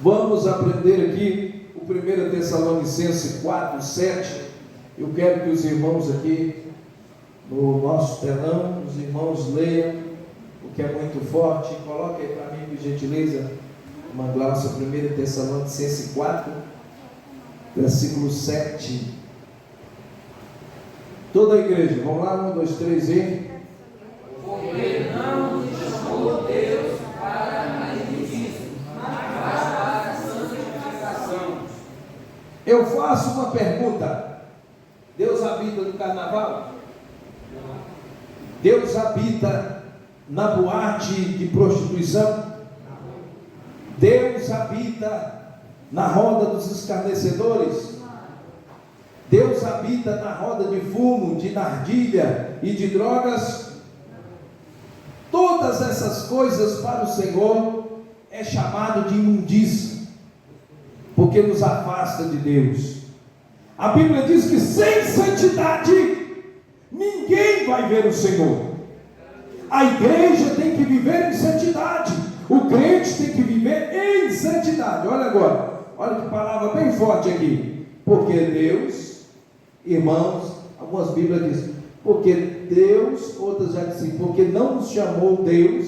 Vamos aprender aqui o 1 Tessalonicenses 4, 7. Eu quero que os irmãos aqui no nosso telão, os irmãos leiam, o que é muito forte. Coloque aí para mim, por gentileza, uma Glaucia, 1 Tessalonicenses 4, versículo 7. Toda a igreja, vamos lá, 1, 2, 3 e... Porque não nos chamou Deus para a injustiça, mas para a santificação. Eu faço uma pergunta: Deus habita no carnaval? Deus habita na boate de prostituição? Deus habita na roda dos escarnecedores? Deus habita na roda de fumo, de narguilha e de drogas? Todas essas coisas para o Senhor é chamado de imundícia, porque nos afasta de Deus. A Bíblia diz que sem santidade ninguém vai ver o Senhor. A igreja tem que viver em santidade, o crente tem que viver em santidade. Olha agora, olha que palavra bem forte aqui. Porque Deus, irmãos, algumas Bíblias dizem, porque Deus, outras já dizem, porque não nos chamou Deus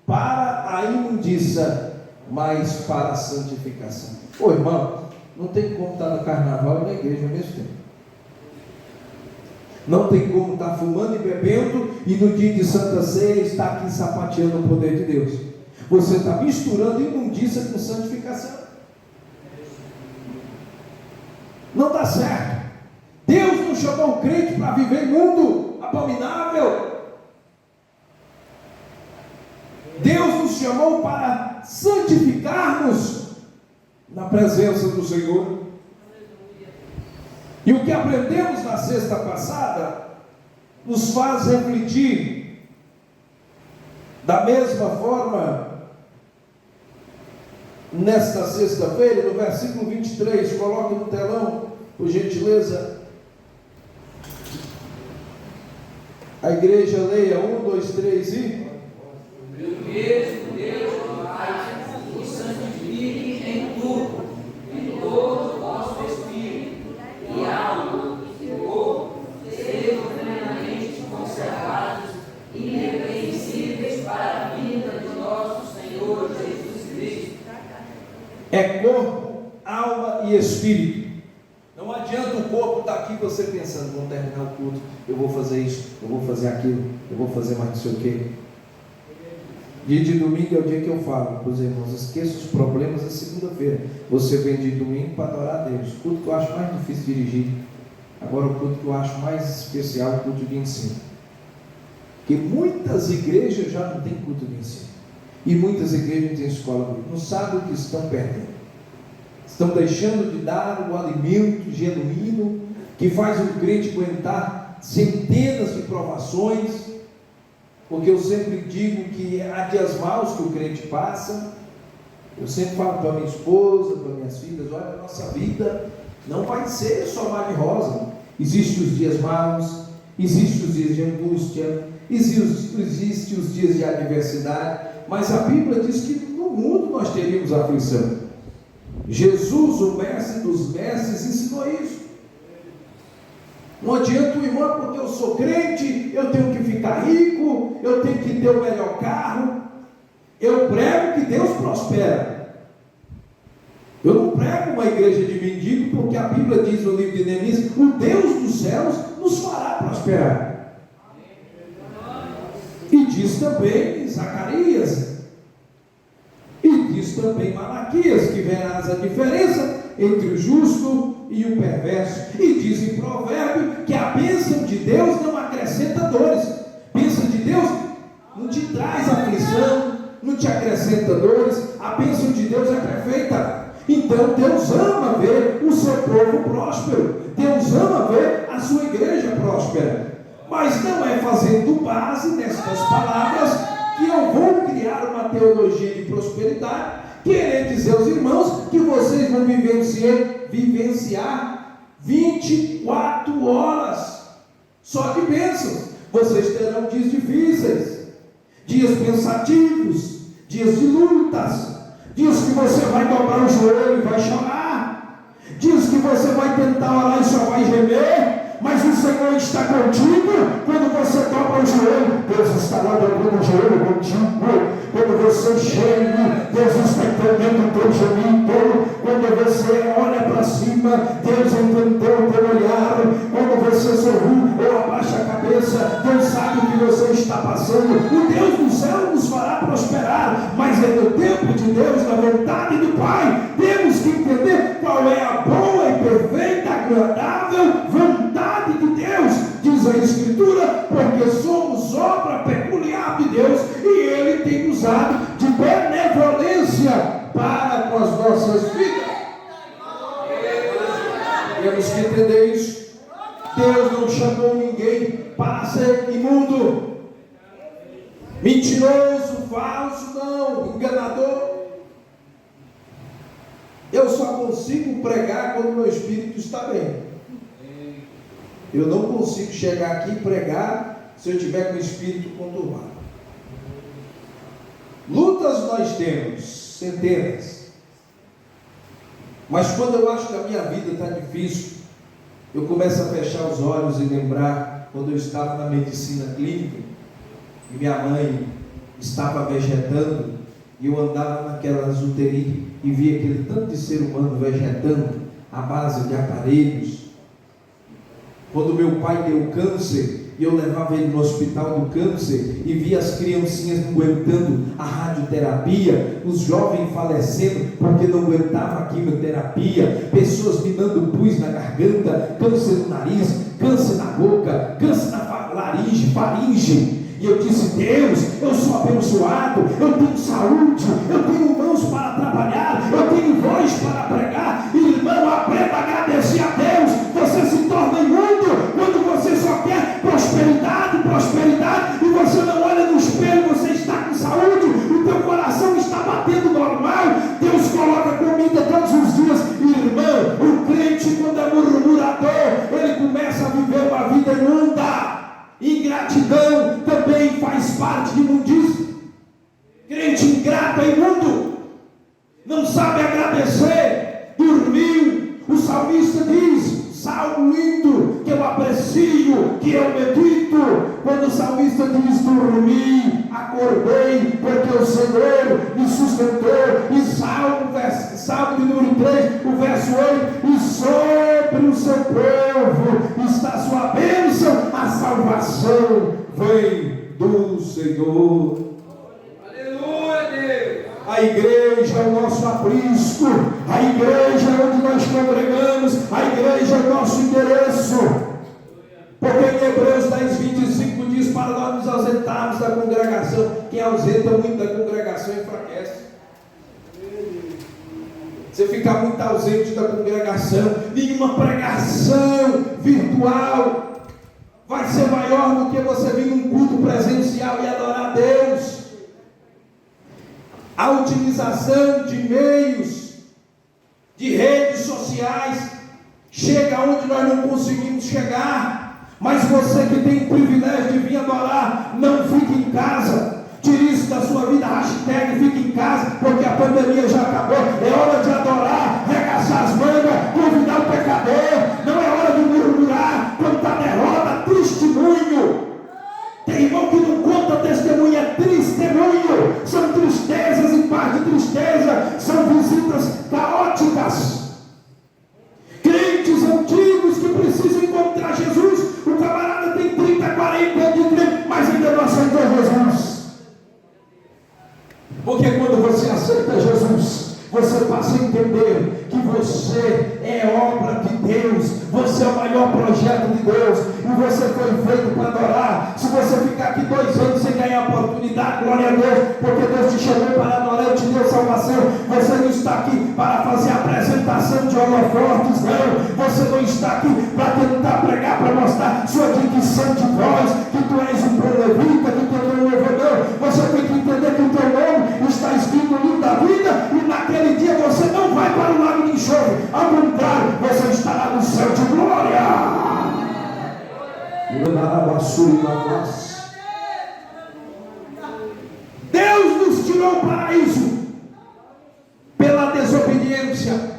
para a imundícia, mas para a santificação. Ô irmão, não tem como estar no carnaval e na igreja ao mesmo tempo. Não tem como estar fumando e bebendo e no dia de Santa Ceia estar aqui sapateando o poder de Deus. Você está misturando imundícia com santificação. Não dá certo. Deus não chamou o crente para viver imundo, abominável. Deus nos chamou para santificar-nos na presença do Senhor. E o que aprendemos na sexta passada nos faz refletir da mesma forma nesta sexta-feira, no versículo 23, coloque no telão, por gentileza. A igreja leia 1, 2, 3 e... O mesmo Deus Pai os santifique em tudo, em todo o vosso espírito, e alma, e corpo, sejam plenamente conservados, irrepreensíveis para a vinda de nosso Senhor Jesus Cristo. É corpo, alma e espírito. Não adianta o corpo estar aqui você pensando, vamos terminar o culto, eu vou fazer isso, eu vou fazer aquilo, eu vou fazer mais não sei o quê. Dia de domingo é o dia que eu falo para os irmãos, esqueça os problemas da segunda-feira. Você vem de domingo para adorar a Deus. O culto que eu acho mais difícil de dirigir. Agora o culto que eu acho mais especial é o culto de ensino. Porque muitas igrejas já não têm culto de ensino. E muitas igrejas não têm escola bíblica. Não sabem o que estão perdendo. Estão deixando de dar o alimento genuíno que faz o crente aguentar centenas de provações. Porque eu sempre digo que há dias maus que o crente passa. Eu sempre falo para minha esposa, para minhas filhas, olha, a nossa vida não vai ser só mar de rosa. Existem os dias maus, existem os dias de angústia, existem os dias de adversidade, mas a Bíblia diz que no mundo nós teríamos aflição. Jesus, o mestre dos mestres, ensinou isso. Não adianta o irmão, porque eu sou crente, eu tenho que ficar rico, eu tenho que ter o melhor carro. Eu prego que Deus prospera. Eu não prego uma igreja de mendigo, porque a Bíblia diz no livro de Neemias, o Deus dos céus nos fará prosperar. E diz também Zacarias, e diz também Malaquias, que verás a diferença entre o justo e o perverso. E diz em Provérbio que a bênção de Deus não acrescenta dores. Bênção de Deus não te traz aflição, não te acrescenta dores. A bênção de Deus é perfeita. Então Deus ama ver o seu povo próspero. Deus ama ver a sua igreja próspera. Mas não é fazendo base nestas palavras que eu vou criar uma teologia de prosperidade, querer dizer aos irmãos que vocês vão vivenciar 24 horas só de bênçãos. Vocês terão dias difíceis, dias pensativos, dias de lutas, Diz que você vai dobrar o joelho e vai chorar. Diz que você vai tentar orar e só vai gemer. Mas o Senhor está contigo quando você dobra o joelho. Deus está lá dobrando o joelho contigo. Quando você chega, Deus está entendendo o teu gemido. Quando você olha para cima, Deus entendeu o teu olhar. Quando você sorri ou abaixa a cabeça, Deus sabe o que você está passando. O Deus do céu nos fará prosperar, mas é no tempo de Deus, na vontade do Pai. Temos que entender qual é a boa e perfeita, agradável vontade de Deus, diz a Escritura, porque somos obra peculiar de Deus e Ele tem usado de benevolência para com as nossas vidas. Temos que entender isso. Deus não chamou ninguém para ser imundo, mentiroso, falso, não, enganador. Eu só consigo pregar quando meu espírito está bem. Eu não consigo chegar aqui e pregar se eu tiver com o espírito conturbado. Lutas nós temos, centenas. Mas quando eu acho que a minha vida está difícil, eu começo a fechar os olhos e lembrar quando eu estava na medicina clínica e minha mãe estava vegetando e eu andava naquelas UTI e via aquele tanto de ser humano vegetando à base de aparelhos. Quando meu pai deu câncer e eu levava ele no hospital do câncer e via as criancinhas não aguentando a radioterapia, os jovens falecendo porque não aguentavam a quimioterapia, pessoas me dando pus na garganta, câncer no nariz, câncer na boca, câncer na faringe. E eu disse: Deus, eu sou abençoado, eu tenho saúde, eu tenho mãos para trabalhar, eu tenho voz para pregar. Irmão, aprenda a agradecer a Deus. Você se torna imundo quando você só quer prosperidade, e você não olha no espelho, você está com saúde, o teu coração está batendo normal, Deus coloca comida todos os dias. Irmão, o crente, quando é murmurador, ele começa a viver uma vida imunda. Ingratidão também faz parte de imundícia. Crente ingrato é imundo, não sabe agradecer, dormiu. O salmista diz, salmo lindo, que eu aprecio, que eu medito, quando o salmista diz: dormi, acordei, porque o Senhor me sustentou. E salmo de número 3, o verso 8: e sobre o seu povo está a sua bênção, a salvação vem do Senhor. Aleluia, Deus. A igreja é o nosso aprisco, a igreja é onde nós congregamos, a igreja é o nosso endereço. Porque em Hebreus 10:25 diz para nós nos ausentarmos da congregação. Quem ausenta muito da congregação enfraquece. Você ficar muito ausente da congregação, nenhuma pregação virtual vai ser maior do que você vir num culto presencial e adorar a Deus. A utilização de meios, de redes sociais, chega onde nós não conseguimos chegar. Mas você que tem o privilégio de vir adorar, não fique em casa. Tire isso da sua vida, hashtag fique em casa, porque a pandemia já acabou. É hora de adorar, regaçar as mangas, convidar o pecador. Não é hora de murmurar quando está derrota, testemunho. Tem irmão que não conta testemunho, é testemunho. São tristezas e parte de tristeza, são visitas caóticas. Crentes antigos que precisam encontrar Jesus. O camarada tem 30, 40 anos de crente, mas ainda não aceitou Jesus. Porque quando você aceita Jesus, você passa a entender que você é obra de Deus, você é o maior projeto de Deus, e você foi feito para adorar. Se você ficar aqui 2 anos sem ganhar oportunidade, glória a Deus, porque Deus te chamou para adorar e te deu salvação. Você não está aqui para fazer a apresentação de holofotes, não. Você não está aqui para tentar pregar, para mostrar sua dicção de voz, que tu és um bom levita, que tu é um louvador. Você tem que entender que o teu nome está escrito no livro da vida, e naquele dia você não vai para o lago de enxofre. Ao contrário, você estará no céu de glória. Deus nos tirou o paraíso violência.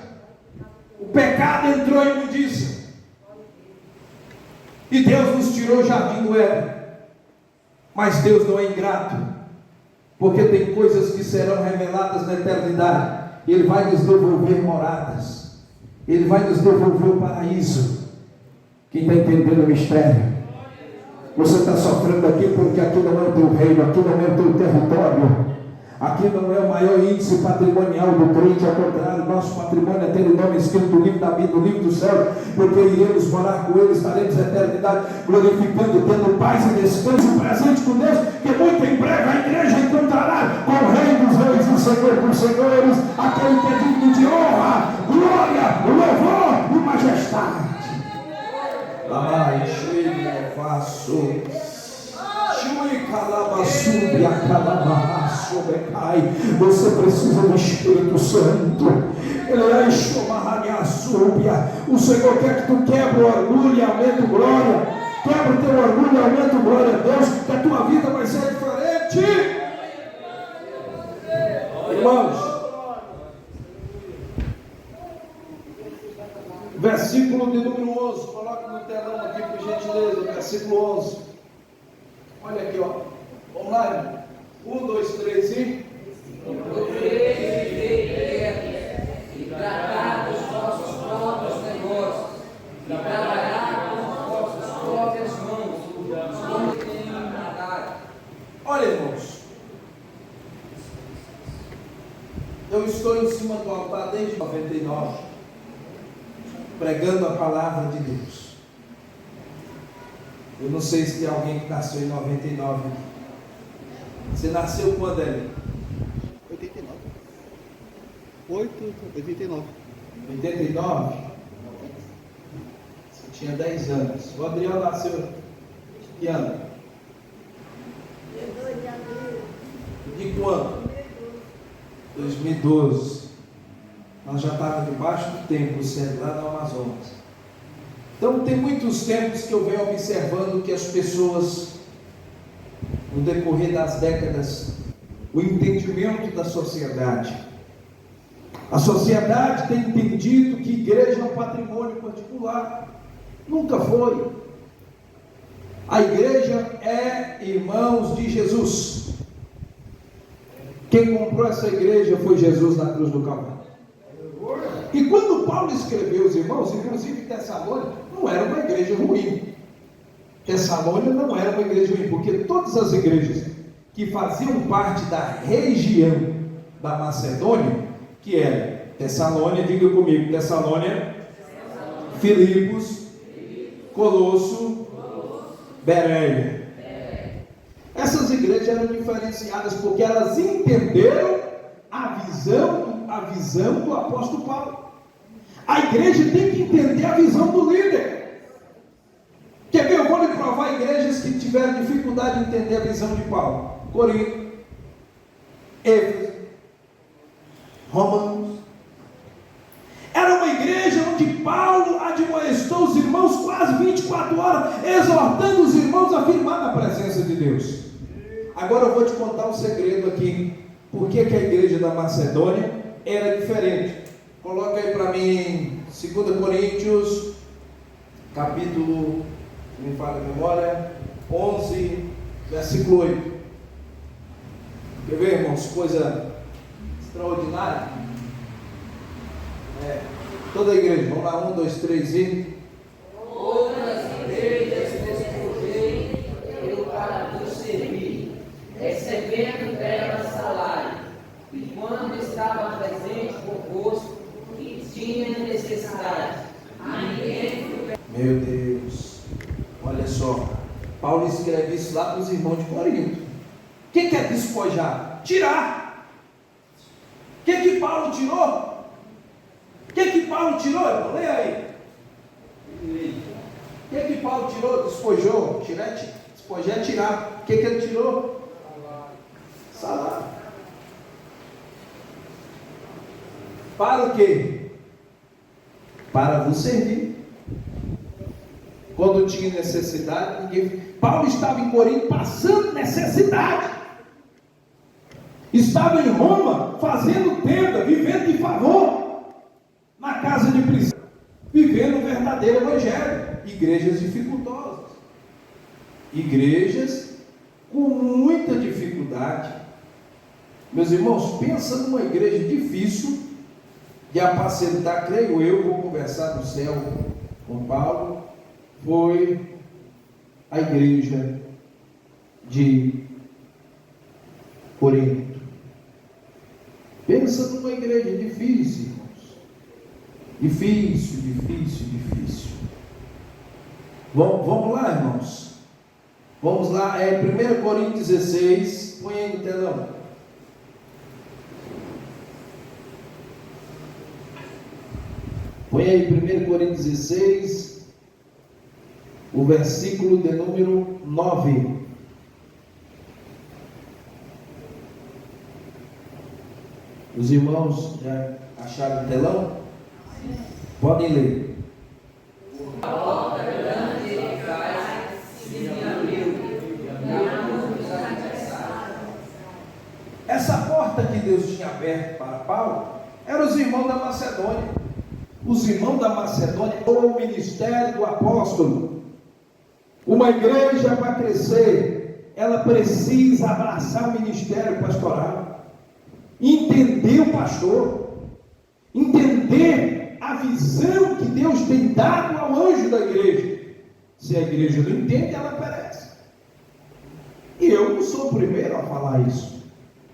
O pecado entrou em imundícia. E Deus nos tirou o jardim do Éden. Mas Deus não é ingrato, porque tem coisas que serão reveladas na eternidade. E Ele vai nos devolver moradas. Ele vai nos devolver o paraíso. Quem está entendendo o mistério? Você está sofrendo aqui porque aqui não é o teu reino, aqui não é o teu território. Aqui não é o maior índice patrimonial do crente, ao contrário, nosso patrimônio é ter o nome escrito no livro da vida, no livro do céu, porque iremos morar com Ele, estaremos a eternidade glorificando, tendo paz e descanso presente com Deus, que muito em breve a igreja encontrará com o Rei dos Reis e o Senhor dos Senhores, aquele que é digno de honra, glória, louvor e majestade. Ai, cheio, faço. Você precisa do Espírito Santo. O Senhor quer que tu quebre o orgulho e aumente a glória. Quebra o teu orgulho e aumenta a glória a Deus, que a tua vida vai ser diferente. Irmãos, versículo de número 11, coloca no telão aqui por gentileza, versículo 11. Olha aqui, ó. Vamos lá, irmão. 1, 2, 3 e tratar dos vossos próprios negócios, e trabalhar com as vossas próprias mãos, como tem agradado. Olha, irmãos, eu estou em cima do altar desde 99, pregando a palavra de Deus. Eu não sei se tem alguém que nasceu em 99. Você nasceu quando, Eli? 89. 89? Você tinha 10 anos. O Adriel nasceu que ano? De quando? 2012. Nós já estávamos debaixo do templo, sendo lá no Amazonas. Então tem muitos tempos que eu venho observando que as pessoas, no decorrer das décadas, o entendimento da sociedade. A sociedade tem entendido que igreja é um patrimônio particular. Nunca foi. A igreja é irmãos de Jesus. Quem comprou essa igreja foi Jesus na cruz do Calvário. E quando Paulo escreveu os irmãos, inclusive Tessalônica, não era uma igreja ruim. Tessalônica não era uma igreja ruim, porque todas as igrejas que faziam parte da região da Macedônia, que era Tessalônica, diga comigo, Tessalônica, Filipos, Colosso, Bereia. Essas igrejas eram diferenciadas porque elas entenderam a visão do apóstolo Paulo. A igreja tem que entender a visão do líder. Quer ver? Eu vou lhe provar igrejas que tiveram dificuldade de entender a visão de Paulo. Corinto, Éfeso, Romanos. Era uma igreja onde Paulo admoestou os irmãos quase 24 horas, exortando os irmãos a firmar na presença de Deus. Agora eu vou te contar um segredo aqui. Por que a igreja da Macedônia era diferente? Coloca aí para mim 2 Coríntios, capítulo, se me falha a memória, 11, versículo 8. Quer ver, irmãos? Coisa extraordinária. Toda a igreja, vamos lá, 1, 2, 3 e... Outras igrejas despojei eu para vos servir, recebendo delas salário, e quando estava presente convosco, e tinha necessidade, a ninguém. Meu Deus, olha só, Paulo escreve isso lá para os irmãos de Corinto. O que é despojar? Tirar. O que Paulo tirou? O que Paulo tirou? Leia aí. O que Paulo tirou? Despojou. Despojar é tirar. O que ele tirou? Salário. Para o quê? Para vos servir. Quando tinha necessidade, ninguém... Paulo estava em Corinto passando necessidade. Estava em Roma fazendo tenda, vivendo de favor. na casa de prisão, vivendo o verdadeiro evangelho. Igrejas dificultosas, igrejas com muita dificuldade. Meus irmãos, pensa numa igreja difícil de apacentar, creio eu, vou conversar no céu com Paulo, foi a igreja de Corinto. Pensa numa igreja difícil, irmãos. Difícil. Vamos lá, irmãos. Vamos lá, 1 Coríntios 16, põe aí no telão. Põe aí 1 Coríntios 16, o versículo de número 9. Os irmãos já acharam o telão? Podem ler. A porta grande e faz se me abriu, e a luz atravessaram. Essa porta que Deus tinha aberto para Paulo, eram os irmãos da Macedônia. Os irmãos da Macedônia, o ministério do apóstolo. Uma igreja para crescer, ela precisa abraçar o ministério pastoral, entender o pastor, entender a visão que Deus tem dado ao anjo da igreja. Se a igreja não entende, ela perece. E eu não sou o primeiro a falar isso.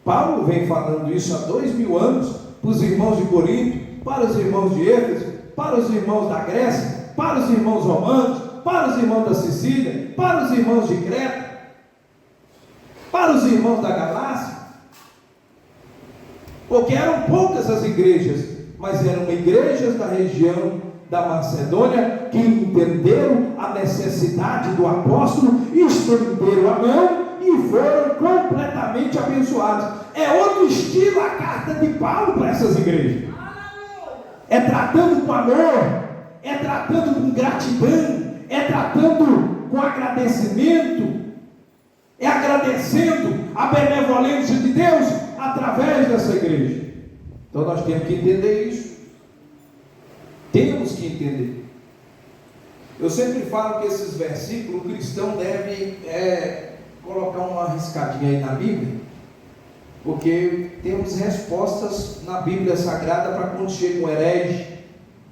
Paulo vem falando isso há 2000 anos para os irmãos de Corinto, para os irmãos de Éfeso, para os irmãos da Grécia, para os irmãos romanos, para os irmãos da Sicília, para os irmãos de Creta, para os irmãos da Galácia, porque eram poucas as igrejas, mas eram igrejas da região da Macedônia que entenderam a necessidade do apóstolo, estenderam a mão e foram completamente abençoados. É outro estilo a carta de Paulo para essas igrejas. É tratando com amor, é tratando com gratidão, é tratando com agradecimento, é agradecendo a benevolência de Deus através dessa igreja. Então nós temos que entender isso. Temos que entender. Eu sempre falo que esses versículos o cristão deve colocar uma riscadinha aí na Bíblia, porque temos respostas na Bíblia Sagrada para quando chega um herege,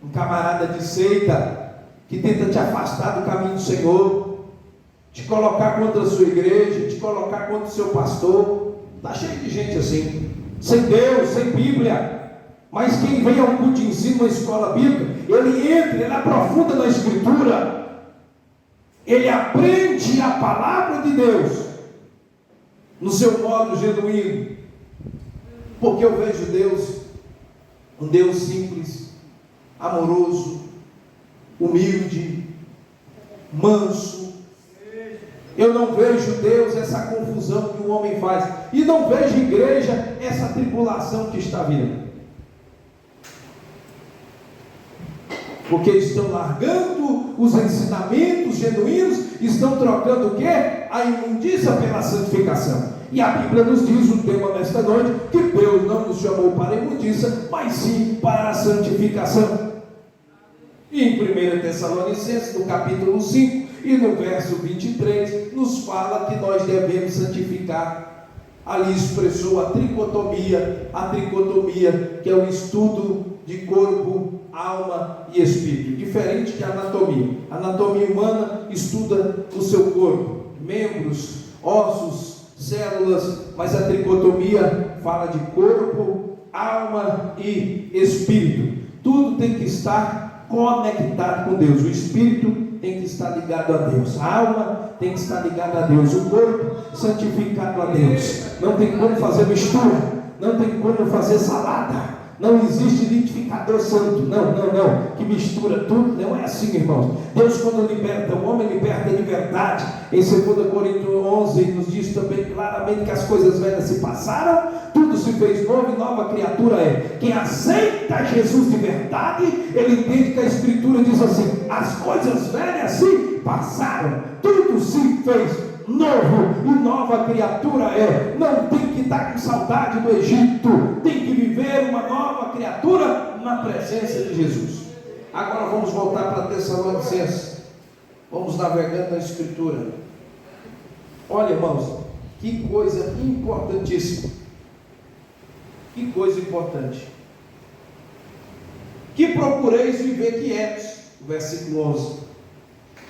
um camarada de seita, que tenta te afastar do caminho do Senhor, te colocar contra a sua igreja, te colocar contra o seu pastor. Está cheio de gente assim, sem Deus, sem Bíblia. Mas quem vem ao culto de ensino, uma escola bíblica, ele entra, ele aprofunda na Escritura, ele aprende a palavra de Deus no seu modo genuíno, porque eu vejo Deus, um Deus simples, amoroso, humilde, manso. Eu não vejo Deus essa confusão que o homem faz, e não vejo igreja essa tribulação que está vindo, porque estão largando os ensinamentos genuínos, estão trocando o quê? A imundícia pela santificação. E a Bíblia nos diz, o tema nesta noite, que Deus não nos chamou para a imundícia, mas sim para a santificação. E em 1 Tessalonicenses, no capítulo 5 e no verso 23, nos fala que nós devemos santificar. Ali expressou a tricotomia, que é o estudo de corpo, alma e espírito, diferente de anatomia. A anatomia humana estuda o seu corpo, membros, ossos, células, mas a tricotomia fala de corpo, alma e espírito. Tudo tem que estar conectado com Deus. O espírito tem que estar ligado a Deus, a alma tem que estar ligada a Deus, o corpo santificado a Deus. Não tem como fazer mistura, não tem como fazer salada. Não existe identificador santo, não, que mistura tudo, não é assim, irmãos. Deus, quando liberta o homem, liberta de verdade. Em 2 Coríntios 11 nos diz também claramente que as coisas velhas se passaram, tudo se fez novo e nova criatura é. Quem aceita Jesus de verdade, ele entende que a Escritura diz assim: as coisas velhas se passaram, tudo se fez novo e nova criatura é. Não tem que estar com saudade do Egito, tem que viver uma nova criatura na presença de Jesus. Agora vamos voltar para Tessalonicenses. Vamos navegando na Escritura. Olha, irmãos, que coisa importantíssima. Que coisa importante. Que procureis viver quietos. Versículo 11.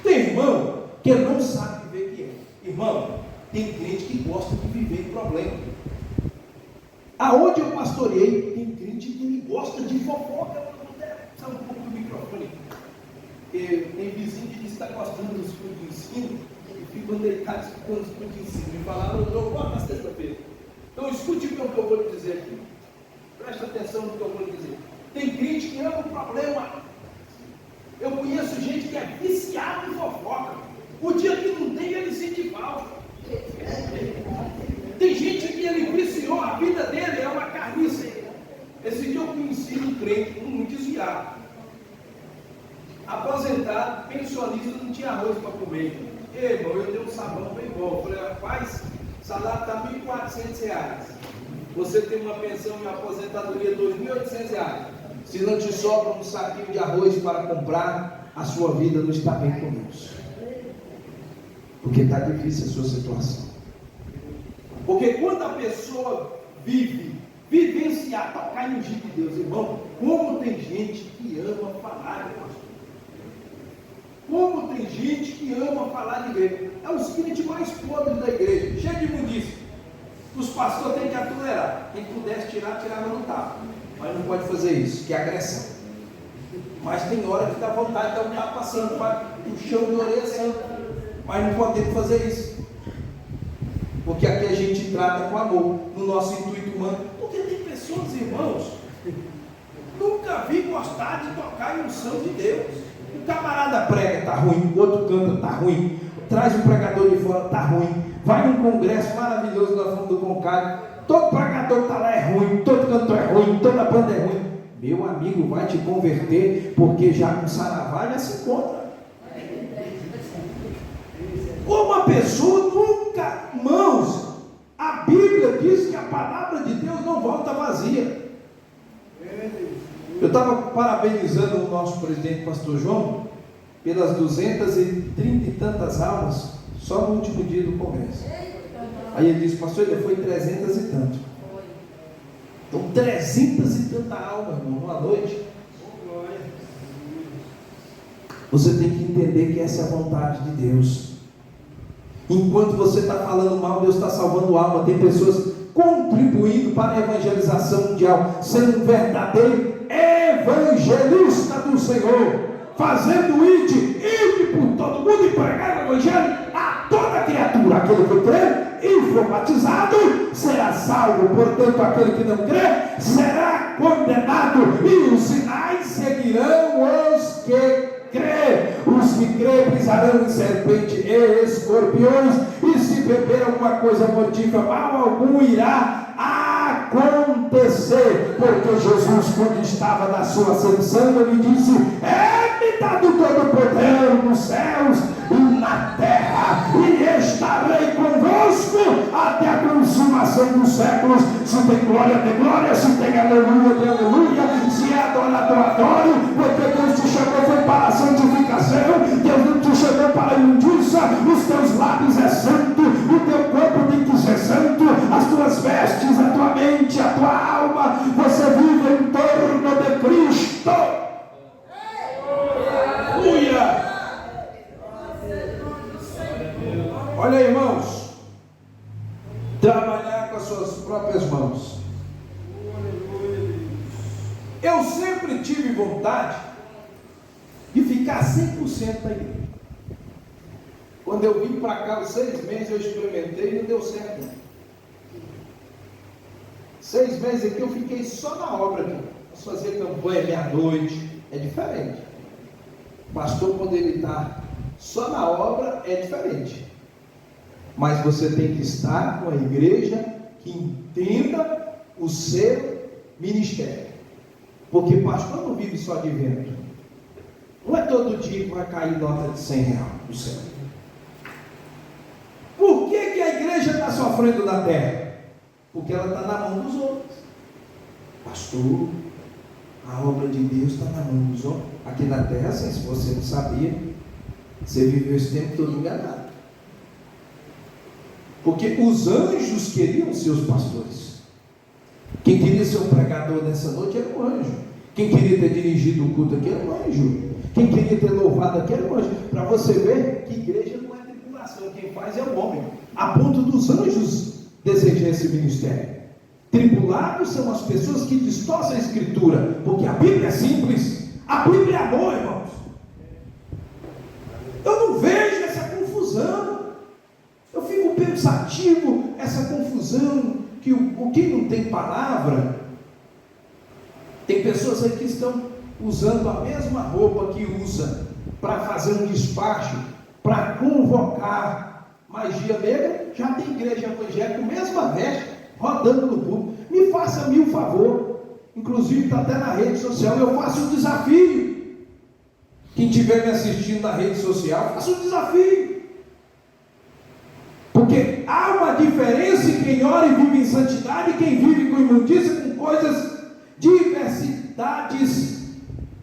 Tem irmão que não sabe viver quieto. Irmão, tem crente que gosta de viver em problema. Aonde eu pastoreei, tem crente que gosta de fofoca. Sai um pouco do microfone. Tem vizinho que está gostando dos cultos de ensino e ficam deitados escutando os cultos de ensino. Me falaram, eu vou na sexta-feira. Então escute bem o que eu vou lhe dizer aqui. Presta atenção no que eu vou lhe dizer. Tem crente que ama o problema. Eu conheço gente que é viciada em fofoca. O dia que não tem, ele sente falta. Tem gente que ele viciou, a vida dele é uma carniça. Esse dia eu conheci um crente, um desviado. Aposentado, pensionista, não tinha arroz para comer. Ei, irmão, eu dei um sabão bem bom. Eu falei, rapaz, o salário está R$ 1.400. Você tem uma pensão e uma aposentadoria de R$ 2.800. Se não te sobra um saquinho de arroz para comprar, a sua vida não está bem com Deus. Porque está difícil a sua situação. Porque quando a pessoa vivenciar, tocar no jeito de Deus, irmão, como tem gente que ama falar de pastor. Como tem gente que ama falar de igreja. É o espírito mais podre da igreja, cheio de imundícia. Os pastores têm que atolerar. Quem pudesse tirar, tirava no tapa. Mas não pode fazer isso, que é agressão. Mas tem hora que dá vontade de dar um tapa assim, um chão de orelha assim. Mas não podemos fazer isso. Porque aqui a gente trata com amor, no nosso intuito humano. Porque tem pessoas, irmãos, nunca vi gostar de tocar em unção de Deus. O camarada prega, está ruim, o outro canta, está ruim, traz um pregador de fora, está ruim, vai num congresso maravilhoso na fundo do Concade, todo pregador está lá é ruim, todo cantor é ruim, toda banda é ruim. Meu amigo, vai te converter, porque já com saravá já se encontra. Como a pessoa nunca, irmãos, a Bíblia diz que a palavra de Deus não volta vazia. Eu estava parabenizando o nosso presidente, pastor João, pelas 230 e tantas almas, só no último dia do congresso. Aí ele disse, pastor, ele foi 300 e tanto. Então 300 e tanta almas, irmão, numa noite. Você tem que entender que essa é a vontade de Deus. Enquanto você está falando mal, Deus está salvando alma. Tem pessoas contribuindo para a evangelização mundial, sendo um verdadeiro evangelista do Senhor, fazendo ide por todo mundo e pregar o evangelho a toda criatura. Aquele que crer e for batizado será salvo, portanto aquele que não crer será condenado, e os sinais seguirão os que crê. Os que crê pisarão em serpente e escorpiões, e se beber alguma coisa mortífera, mal algum irá acontecer. Porque Jesus, quando estava na sua ascensão, ele disse, é-me dado todo o poder nos céus e na terra, e estarei convosco até a consumação dos séculos. Se tem glória, tem glória, se tem aleluia, tem aleluia, se é adorado, adore, porque Deus te chamou foi para a santificação, Deus não te chamou para a imundícia. Os teus lábios é santo, o teu corpo tem que ser santo, as tuas vestes, a tua mente, a tua alma, você vive em torno de Cristo. Aleluia! Olha aí, irmãos, trabalhar com as suas próprias mãos. Eu sempre tive vontade de ficar 100% na igreja. Quando eu vim para cá, os 6 meses eu experimentei e não deu certo. 6 meses aqui eu fiquei só na obra aqui. Eu fazia campanha meia-noite, é diferente. O pastor, quando ele está só na obra, é diferente. Mas você tem que estar com a igreja que entenda o seu ministério. Porque pastor não vive só de vento. Não é todo dia que vai cair nota de R$100 no céu. Por está sofrendo na terra? Porque ela está na mão dos outros. Pastor, a obra de Deus está na mão dos homens. Aqui na terra, assim, se você não sabia, você viveu esse tempo todo enganado. Porque os anjos queriam ser os pastores. Quem queria ser o pregador nessa noite era um anjo. Quem queria ter dirigido o culto aqui era um anjo. Quem queria ter louvado aqui era um anjo. Para você ver que igreja não é tripulação, quem faz é o homem. A ponto dos anjos desejar esse ministério. Tripulados são as pessoas que distorcem a Escritura, porque a Bíblia é simples, a Bíblia é amor, irmãos. Eu não vejo essa confusão, eu fico pensativo, essa confusão, que o que não tem palavra, tem pessoas aí que estão usando a mesma roupa que usa para fazer um despacho, para convocar magia negra. Já tem igreja evangélica, mesma veste, rodando no público. Me faça mil favor, inclusive está até na rede social, eu faço um desafio. Quem estiver me assistindo na rede social, faça um desafio. Porque há uma diferença em quem ora e vive em santidade e quem vive com imundícia, com coisas, diversidades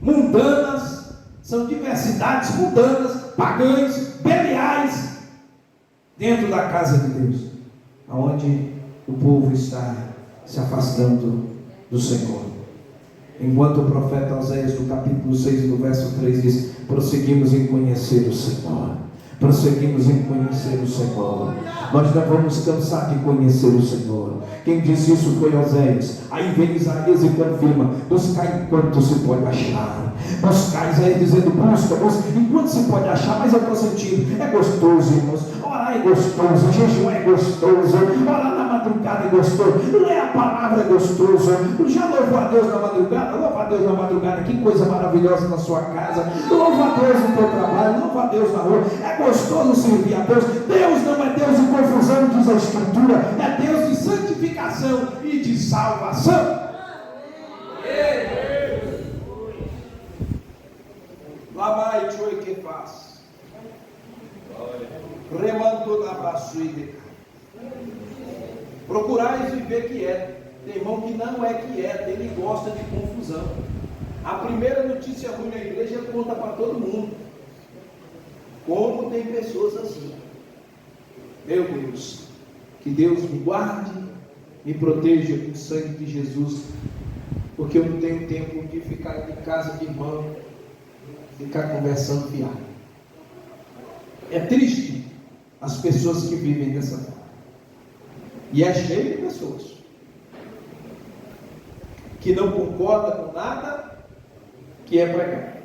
mundanas, são diversidades mundanas, pagãs, beliais, dentro da casa de Deus, aonde o povo está se afastando do Senhor. Enquanto o profeta Oséias, no capítulo 6, no verso 3, diz: prosseguimos em conhecer o Senhor. Prosseguimos em conhecer o Senhor. Nós não vamos cansar de conhecer o Senhor. Quem disse isso foi Oséias. Aí vem Isaías e confirma: buscai enquanto se pode achar. Buscai, Isaías dizendo: busca enquanto se pode achar. Mas eu estou sentindo, é gostoso, irmãos. Orar é gostoso, jejum é gostoso, orar na madrugada é gostoso, ler a palavra é gostoso. Já louvou a Deus na madrugada? Louva a Deus na madrugada, que coisa maravilhosa na sua casa. Louva a Deus no teu trabalho, louva a Deus na rua. É gostoso servir a Deus. Deus não é Deus de confusão, diz a Escritura, é Deus de santificação e de salvação. Lá vai o que faz. Remando na baçuíde. Procurais viver quieto. Tem irmão que não é quieto, ele gosta de confusão. A primeira notícia ruim na igreja conta para todo mundo. Como tem pessoas assim. Meu Deus, que Deus me guarde, me proteja com o sangue de Jesus, porque eu não tenho tempo de ficar em casa de irmão, ficar conversando fiado. É triste as pessoas que vivem dessa forma. E é cheio de pessoas que não concordam com nada que é pregado.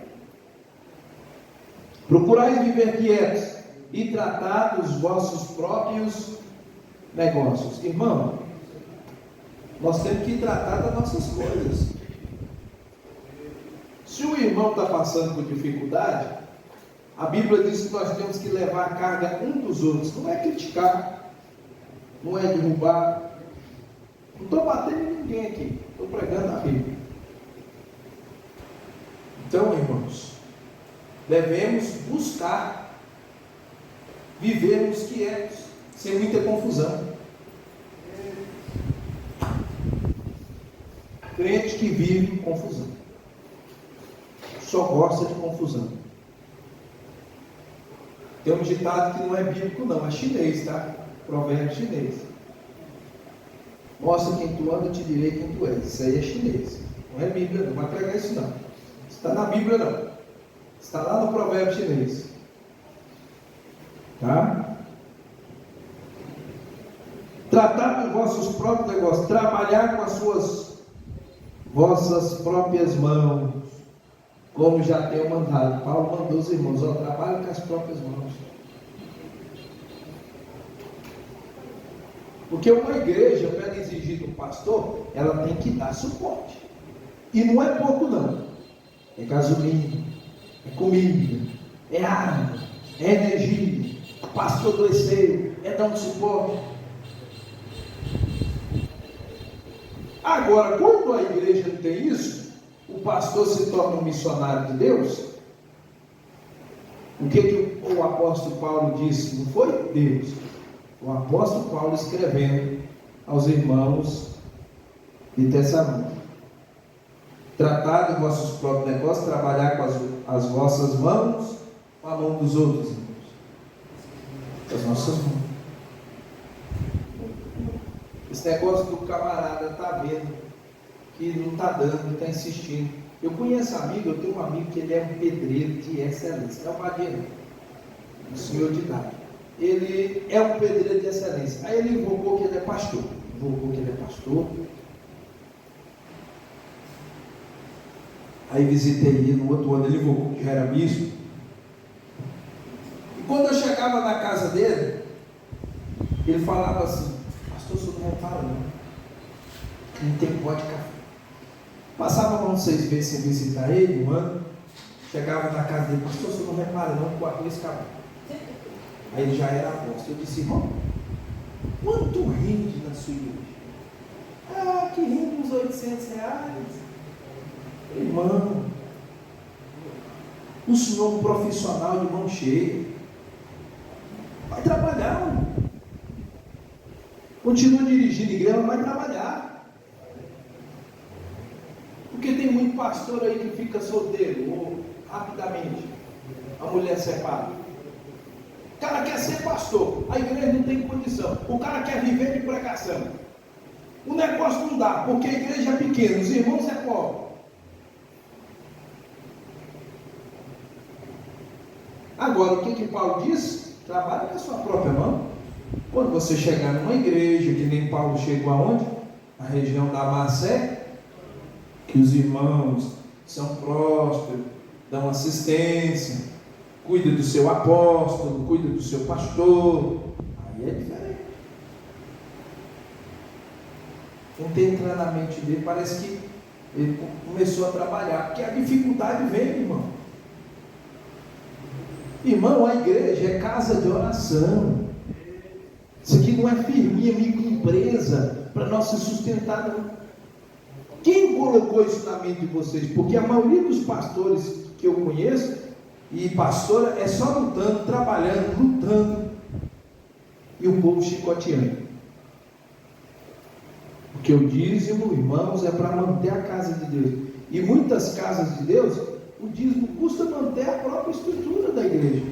Procurai viver quietos e tratar dos vossos próprios negócios. Irmão, nós temos que tratar das nossas coisas. Se o irmão está passando por dificuldade, a Bíblia diz que nós temos que levar a carga um dos outros. Não é criticar, não é derrubar. Não estou batendo em ninguém aqui, estou pregando a Bíblia. Então, irmãos, devemos buscar vivermos quietos, sem muita confusão. Crente que vive confusão, só gosta de confusão. Tem um ditado que não é bíblico não, é chinês, tá? Provérbio chinês. Mostra quem tu anda, te direi quem tu és. Isso aí é chinês, não é Bíblia, não vai pregar isso não. Está na Bíblia não, está lá no provérbio chinês, tá? Tratar dos vossos próprios negócios, trabalhar com as vossas próprias mãos, como já tenho mandado. Paulo mandou os irmãos: trabalhem com as próprias mãos. Porque uma igreja, para exigir do pastor, ela tem que dar suporte. E não é pouco não. É gasolina, é comida, é água, é energia. O pastor adoeceu, é dar um suporte. Agora, quando a igreja não tem isso, o pastor se torna um missionário de Deus. O que o apóstolo Paulo disse? Não foi Deus. O apóstolo Paulo escrevendo aos irmãos de Tessalônica: tratar dos vossos próprios negócios, trabalhar com as vossas mãos, com a mão dos outros irmãos, com as nossas mãos. Esse negócio que o camarada está vendo que não está dando, está insistindo. Eu conheço amigo, eu tenho um amigo que ele é um pedreiro de excelência, é um madeiro, um senhor de idade. Ele é um pedreiro de excelência. Aí ele invocou que ele é pastor. Aí visitei ele, no outro ano ele invocou que já era bispo. E quando eu chegava na casa dele, ele falava assim: pastor, o senhor não repara não tem pó de café. Passava uns 6 meses sem visitar ele, um ano. Chegava na casa dele: pastor, o senhor não repara não que o arroz acabou. Aí ele já era apóstolo. Eu disse: irmão, quanto rende na sua igreja? Ah, que rende uns R$800. Irmão, o senhor é um profissional de mão cheia. Vai trabalhar, mano. Continua dirigindo igreja, mas vai trabalhar. Porque tem muito pastor aí que fica solteiro, ou rapidamente a mulher separa. O cara quer ser pastor, a igreja não tem condição. O cara quer viver de pregação. O negócio não dá, porque a igreja é pequena, os irmãos é pobre. Agora, o que Paulo diz? Trabalhe com a sua própria mão. Quando você chegar numa igreja, que nem Paulo chegou aonde? Na região da Macé, que os irmãos são prósperos, dão assistência, cuida do seu apóstolo, cuida do seu pastor, aí é diferente. Tentei entrar na mente dele, parece que ele começou a trabalhar, porque a dificuldade vem, irmão. Irmão, a igreja é casa de oração. Isso aqui não é firminha, microempresa, para nós se sustentar, não. Quem colocou isso na mente de vocês? Porque a maioria dos pastores que eu conheço, e pastora, é só lutando, trabalhando, lutando, e o povo chicoteando. Porque o dízimo, irmãos, é para manter a casa de Deus. E muitas casas de Deus, o dízimo custa manter a própria estrutura da igreja.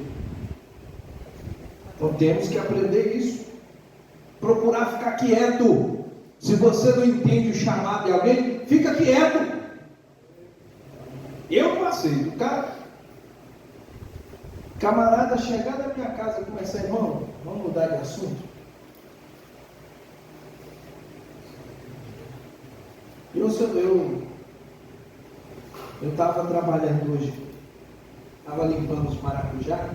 Então temos que aprender isso. Procurar ficar quieto. Se você não entende o chamado de alguém, fica quieto. Eu passei do camarada chegar na minha casa e começar: irmão, vamos mudar de assunto. Eu estava trabalhando hoje, estava limpando os maracujá.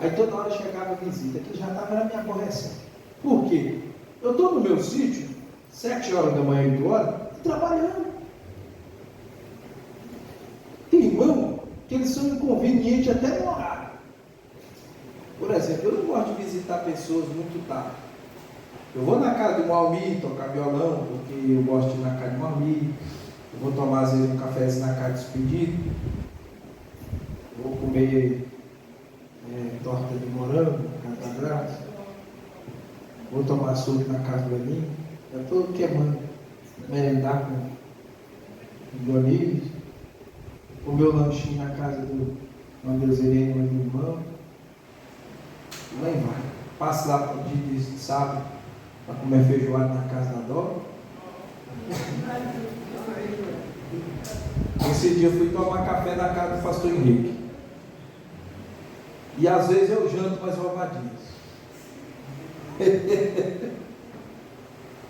Aí toda hora chegava a visita, que já estava na minha correção. Por quê? Eu estou no meu sítio, 7 horas da manhã, 8 horas, trabalhando. Tem irmão que eles são inconvenientes até no horário. Por exemplo, eu não gosto de visitar pessoas muito tarde. Eu vou na casa de um Almir tocar violão, porque eu gosto de ir na casa de um Almir. Eu vou tomar às vezes um cafezinho na casa de despedido. Vou comer torta de morango na casa da Graça. Vou tomar suco na casa do Aninho. Eu estou queimando. Merendar com o Dionísio. Comer o lanchinho na casa do Deus Irene, meu irmão. Lá e vai. Passo lá para o dia de sábado para comer feijoada na casa da Dó. Esse dia eu fui tomar café na casa do pastor Henrique. E às vezes eu janto mais ovadinhas.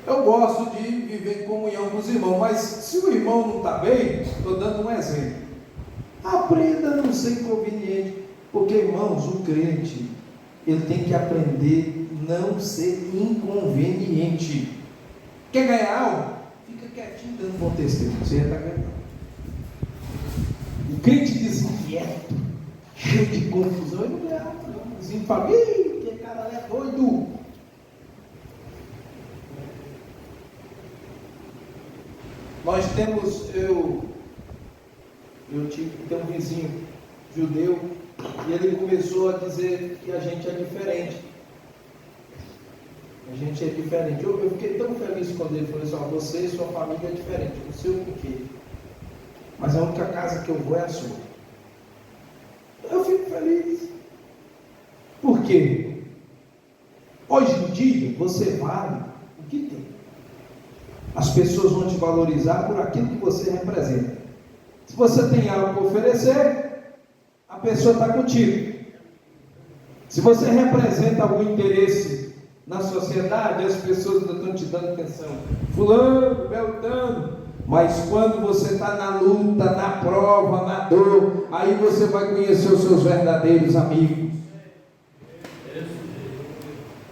Eu gosto de viver em comunhão com os irmãos, mas se o irmão não está bem, estou dando um exemplo. Aprenda a não ser inconveniente, porque, irmãos, o crente, ele tem que aprender a não ser inconveniente. Quer ganhar algo? Fica quietinho dando bom testemunho, você já está ganhando. O crente desinquieto, cheio de confusão, ele não ganha algo, não. O vizinho fala: ih, que cara ali é doido. Nós temos, eu tenho um vizinho judeu, e ele começou a dizer que a gente é diferente. A gente é diferente. Eu fiquei tão feliz quando ele falou assim: ó, você e sua família é diferente. Não sei o porquê. Mas a única casa que eu vou é a sua. Eu fico feliz. Por quê? Hoje em dia, você vale o que tem. As pessoas vão te valorizar por aquilo que você representa. Se você tem algo para oferecer, a pessoa está contigo. Se você representa algum interesse na sociedade, as pessoas ainda estão te dando atenção. Fulano, Beltano. Mas quando você está na luta, na prova, na dor, aí você vai conhecer os seus verdadeiros amigos.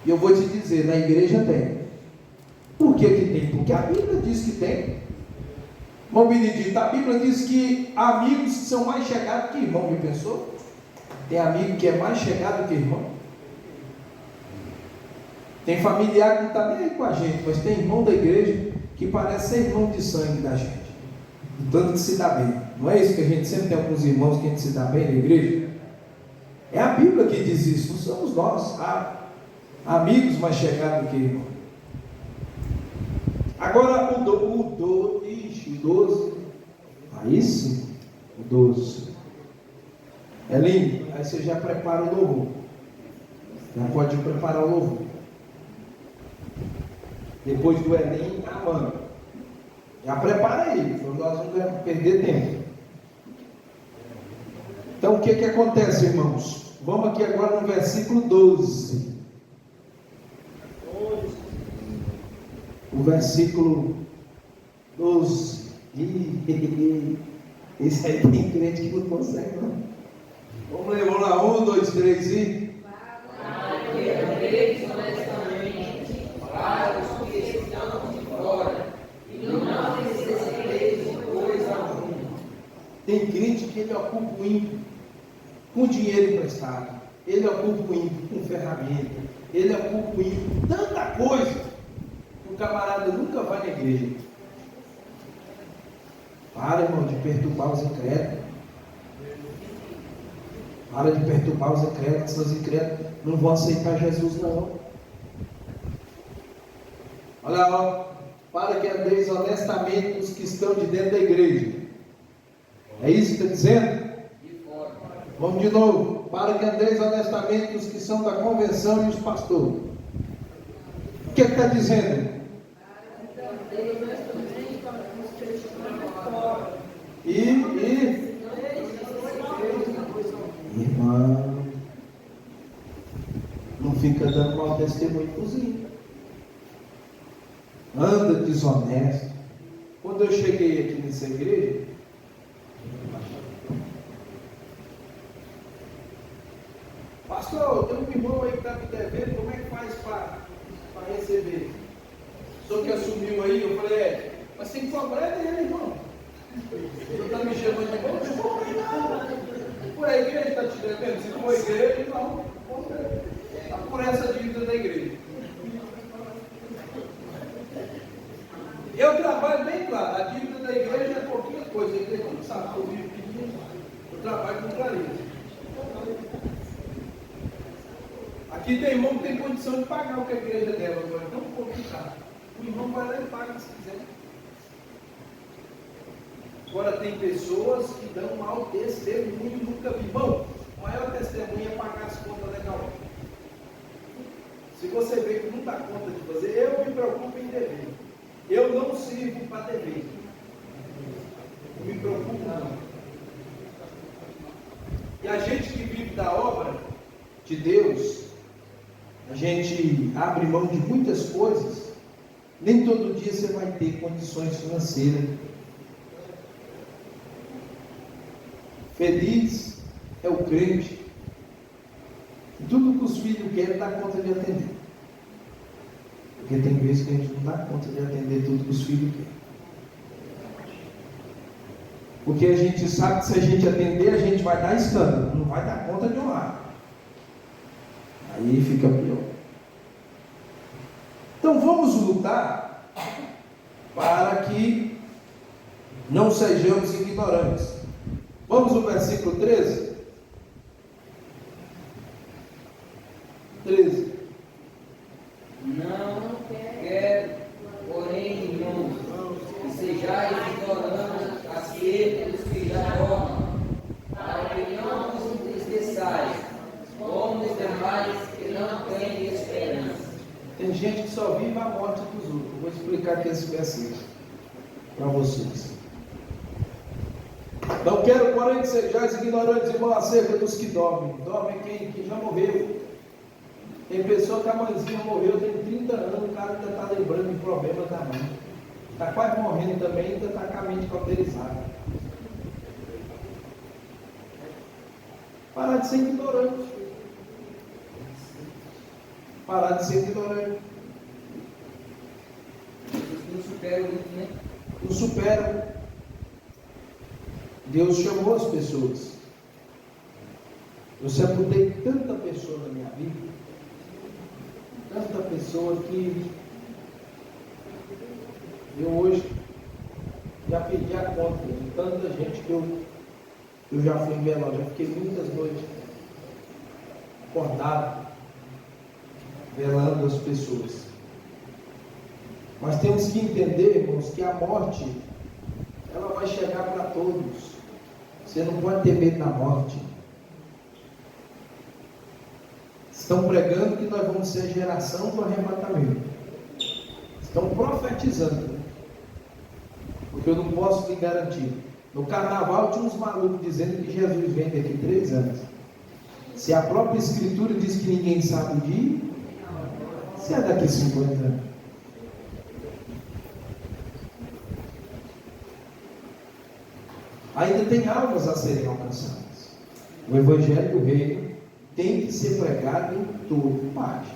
E eu vou te dizer, na igreja tem. Por que que tem? Porque a Bíblia diz que tem. Irmão Benedito, a Bíblia diz que amigos são mais chegados que irmão. Me pensou? Tem amigo que é mais chegado que irmão. Tem familiar que não está nem aí com a gente, mas tem irmão da igreja que parece ser irmão de sangue da gente, de tanto que se dá bem. Não é isso que a gente sempre tem alguns irmãos que a gente se dá bem na igreja? É a Bíblia que diz isso, não somos nós. Amigos mais chegados que irmão. Agora o 12, aí sim, o 12. É lindo, aí você já prepara o louvor. Já pode preparar o louvor. Depois do Elim, mano, já prepara aí, nós não vamos perder tempo. Então o que acontece, irmãos? Vamos aqui agora no versículo 12. O versículo 12. Esse aí tem crente que não consegue, não. Vamos lá, 1, 2, 3 e... Para os que estão de fora, e não necessiteis de coisa alguma. Tem crente que ele ocupa o ímpio com dinheiro emprestado, ele ocupa o ímpio com ferramenta, ele ocupa o ímpio com tanta coisa, que o camarada nunca vai na igreja. Para, irmão, de perturbar os incrédulos. Para de perturbar os incrédulos, seus incrédulos não vão aceitar Jesus, não. Olha lá, para que andeis honestamente os que estão de dentro da igreja. É isso que está dizendo? Vamos de novo. Para que andeis honestamente os que são da convenção e os pastores. O que está dizendo? Irmão, não fica dando mau testemunho para os ímpios. Anda desonesto. Quando eu cheguei aqui nessa igreja, pastor, tem um irmão aí que está me devendo, como é que faz para receber? O senhor que assumiu aí, eu falei, mas tem que cobrar dele, irmão. O senhor está me chamando de irmão, não cobra nada. Por a igreja está te devendo, se for a igreja, não, está por essa dívida da igreja. Eu trabalho bem claro, a dívida da igreja é pouquinha coisa, a igreja não sabe que eu vivo pedindo, eu trabalho com clareza. Aqui tem irmão que tem condição de pagar o que a igreja deve agora, então um pouco caro. O irmão vai lá e paga se quiser. Agora tem pessoas que dão mau testemunho, nunca vi. Bom, o maior testemunho é pagar as contas legal. Se você vê que não dá conta de fazer, eu me preocupo em dever. Eu não sirvo para dever. Eu me preocupo não. E a gente que vive da obra de Deus, a gente abre mão de muitas coisas. Nem todo dia você vai ter condições financeiras. Feliz é o crente. Tudo que os filhos querem dá conta de atender. Porque tem vezes que a gente não dá conta de atender tudo que os filhos querem. Porque a gente sabe que se a gente atender, a gente vai dar escândalo, não vai dar conta de honrar. Aí fica pior. Então vamos lutar para que não sejamos ignorantes. Vamos no versículo 13? 13. Não acerca dos que já dormem, para que não vos entristeçais, como os demais que não têm esperança. Tem gente que só vive a morte dos outros. Eu vou explicar aqui esse versículo para vocês. Não quero, porém, que sejais ignorantes, irmão, acerca dos que dormem. Dorme quem já morreu. Tem pessoa que a mãezinha morreu, tem 30 anos, o cara ainda está lembrando de problema da mãe. Está quase morrendo também, ainda está com a mente cauterizada. Parar de ser ignorante. Parar de ser ignorante. Não superam isso, né? Não superam. Deus chamou as pessoas. Eu sepultei tanta pessoa na minha vida, tanta pessoa que eu hoje já perdi a conta de tanta gente que eu já fui em velório, já fiquei muitas noites acordado, velando as pessoas. Mas temos que entender, irmãos, que a morte, ela vai chegar para todos. Você não pode ter medo da morte. Estão pregando que nós vamos ser a geração do arrebatamento. Estão profetizando. Porque eu não posso lhe garantir. No carnaval tinha uns malucos dizendo que Jesus vem daqui 3 anos. Se a própria Escritura diz que ninguém sabe o dia, se é daqui 50 anos. Ainda tem almas a serem alcançadas. O Evangelho do Reino tem que ser pregado em todo parte.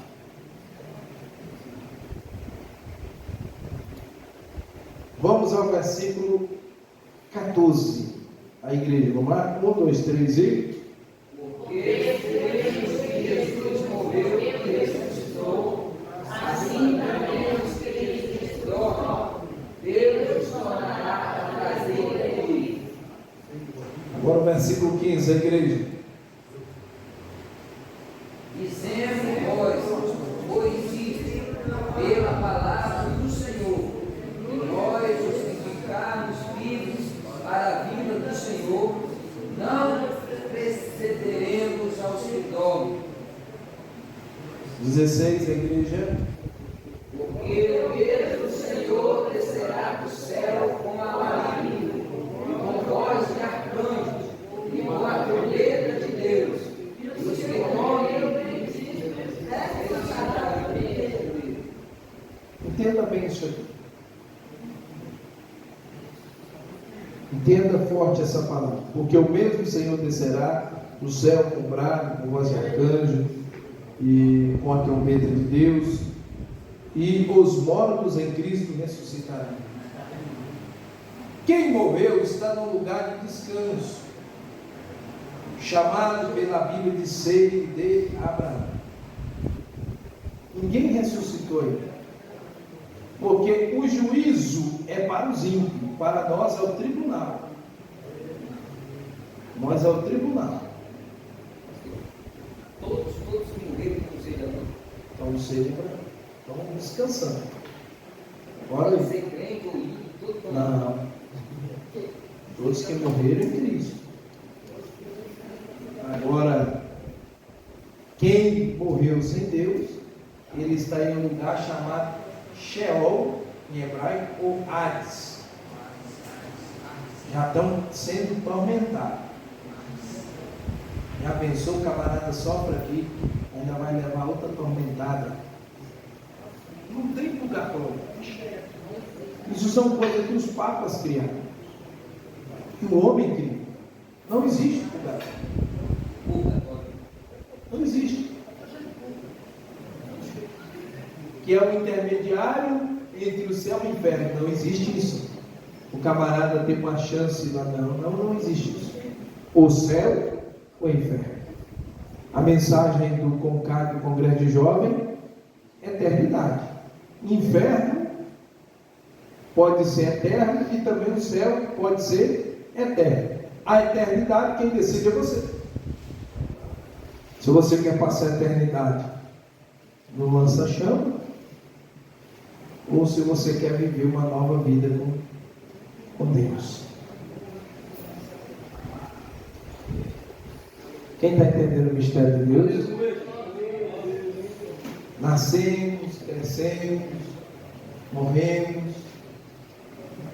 Vamos ao versículo 14. A igreja, vamos lá? 1, 2, 3 e... Porque cremos que Jesus morreu e ressuscitou, assim também os que dormem, Deus os tornará a trazer a ele. Agora o versículo 15, a igreja. Dizemos nós, pois isto, pela palavra do Senhor, e nós os que ficarmos vivos para a vinda do Senhor, não precederemos aos que dormem. 16, a igreja. Porque o mesmo Senhor descerá do céu com a maligno, e com voz de arcanjo, e com a trombeta de Deus, e os que dormem Entenda bem isso aqui. Entenda forte essa palavra. Porque o mesmo Senhor descerá do céu com brado, com voz de arcanjo e com a trombeta de Deus, e os mortos em Cristo ressuscitarão. Quem morreu está num lugar de descanso, chamado pela Bíblia de seio de Abraão. Ninguém ressuscitou ainda. Porque o juízo é para os ímpios, para nós é o tribunal. Nós é o tribunal. todos que morreram não sei da Estão descansando. Agora, Pode ser crente ou ímpio, tudo não. Todos que morreram em Cristo. Agora, quem morreu sem Deus, ele está em um lugar chamado Sheol, em hebraico, ou Hades. Já estão sendo tormentados. Já pensou, o camarada sofre aqui, ainda vai levar outra tormentada. Não tem lugar para. Isso são coisas que os papas criaram, que o homem criou. Não existe lugar. Não existe. Que é o intermediário entre o céu e o inferno. Não existe isso. O camarada tem uma chance lá. Não existe isso. O céu ou o inferno. A mensagem do CONCAD, do Congresso de Jovem, é eternidade. Inferno pode ser eterno e também o céu pode ser eterno. A eternidade, quem decide é você. Se você quer passar a eternidade no lança-chama, ou se você quer viver uma nova vida com Deus. Quem está entendendo o mistério de Deus? Nascemos, crescemos, morremos,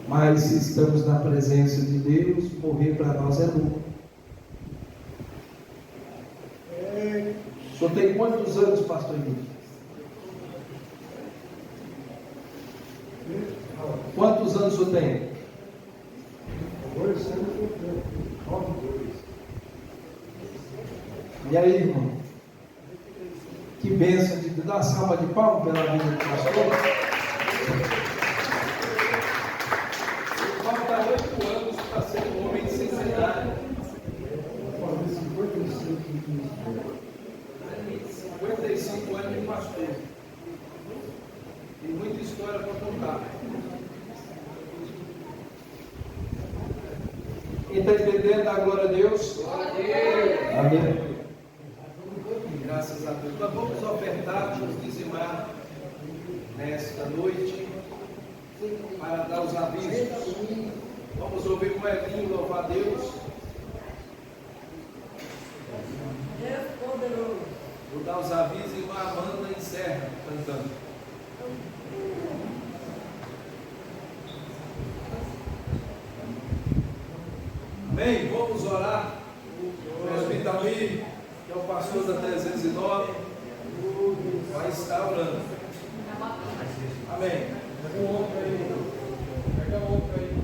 mas se estamos na presença de Deus, morrer para nós é lucro. O senhor tem quantos anos, pastor Henrique? Quantos anos o senhor tem? 2 anos eu tenho. 9. E aí, irmão? Que bênção de Deus. Dá uma salva de palmas pela vida do pastor. Falta 8 anos para ser um homem de sinceridade. Vou fazer 55 anos de pastor. Tem muita história para contar. Quem está entendendo, dá glória a Deus. Glória a Deus. Amém. Graças a Deus. Nós vamos ofertar, vamos dizimar nesta noite para dar os avisos. Vamos ouvir como é lindo louvar a Deus. Vou dar os avisos e uma Amanda encerra cantando. Amém? Vamos orar. O presbítero Amir, que é o pastor da 309, vai estar orando. Amém. Pega o outro aí.